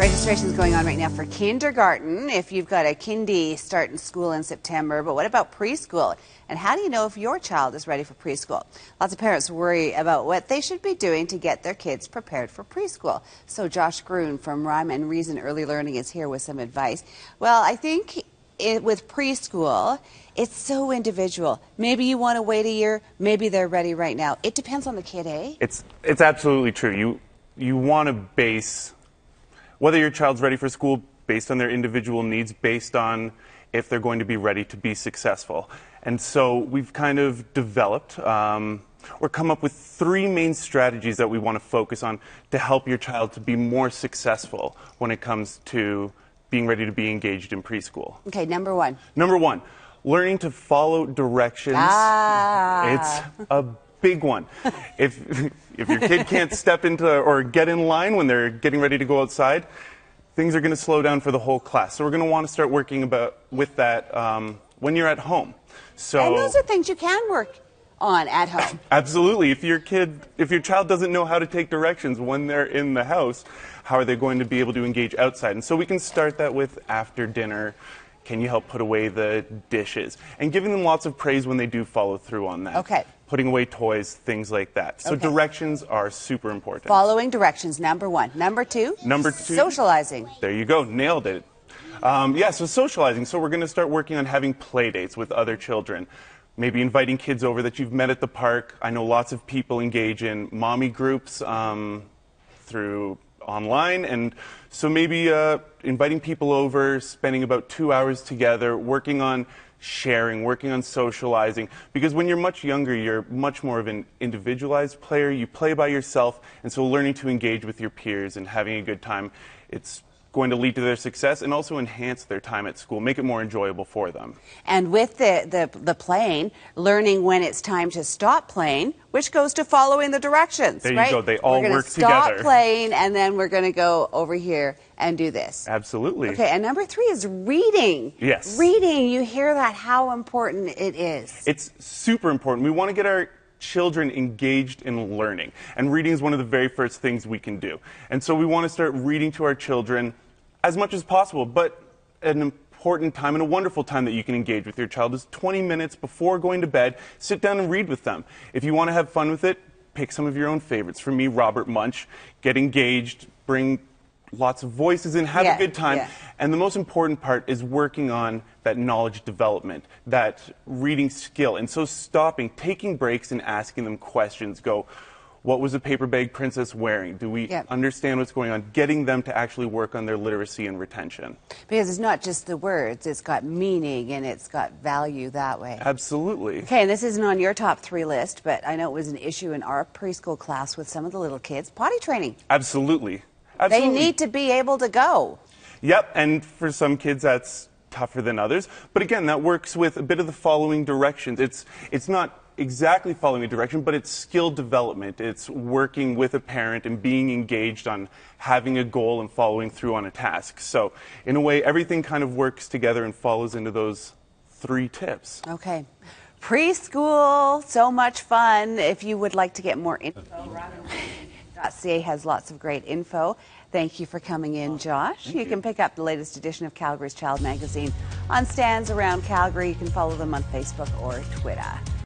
Registration is going on right now for kindergarten if you've got a kindy starting school in September. But what about preschool? And how do you know if your child is ready for preschool? Lots of parents worry about what they should be doing to get their kids prepared for preschool. So Josh Groon from Rhyme and Reason Early Learning is here with some advice. Well, I think with preschool, it's so individual. Maybe you want to wait a year. Maybe they're ready right now. It depends on the kid, eh? It's absolutely true. You want to base whether your child's ready for school based on their individual needs, based on if they're going to be ready to be successful. And so we've kind of developed or come up with three main strategies that we want to focus on to help your child to be more successful when it comes to being ready to be engaged in preschool. Okay, number one. Number one, learning to follow directions. It's a big one. If your kid can't step into or get in line when they're getting ready to go outside, things are going to slow down for the whole class. So we're going to want to start working with that when you're at home. And those are things you can work on at home. Absolutely. If your child doesn't know how to take directions when they're in the house, how are they going to be able to engage outside? And so we can start that with after dinner. Can you help put away the dishes? And giving them lots of praise when they do follow through on that. Okay. Putting away toys, things like that. So directions are super important. Following directions, number one. Number two? Socializing. There you go. Nailed it. So socializing. So we're going to start working on having play dates with other children. Maybe inviting kids over that you've met at the park. I know lots of people engage in mommy groups through online, and so maybe inviting people over, spending about 2 hours together, working on sharing, working on socializing, because when you're much younger, you're much more of an individualized player. You play by yourself, and so learning to engage with your peers and having a good time, it's going to lead to their success and also enhance their time at school, make it more enjoyable for them. And with the playing, learning when it's time to stop playing, which goes to following the directions, there right? You go. They all work together. We're going to stop playing, and then we're going to go over here and do this. Absolutely. Okay, and number three is reading. Yes. Reading, you hear that, how important it is. It's super important. We want to get our children engaged in learning, and reading is one of the very first things we can do. And so we want to start reading to our children as much as possible, but an important time and a wonderful time that you can engage with your child is 20 minutes before going to bed. Sit down and read with them. If you want to have fun with it, pick some of your own favorites. For me, Robert Munch. Get engaged, bring lots of voices in, have a good time. Yeah. And the most important part is working on that knowledge development, that reading skill. And so stopping, taking breaks and asking them questions. Go, what was the paper bag princess wearing? Do we understand what's going on? Getting them to actually work on their literacy and retention. Because it's not just the words, it's got meaning and it's got value that way. Absolutely. Okay, and this isn't on your top three list, but I know it was an issue in our preschool class with some of the little kids. Potty training. Absolutely. They need to be able to go. Yep, and for some kids that's tougher than others. But again, that works with a bit of the following directions. It's not exactly following a direction, but it's skill development. It's working with a parent and being engaged on having a goal and following through on a task. So in a way, everything kind of works together and follows into those three tips. Okay. Preschool, so much fun. If you would like to get more info, Succes has lots of great info. Thank you for coming in, Josh. You can pick up the latest edition of Calgary's Child magazine on stands around Calgary. You can follow them on Facebook or Twitter.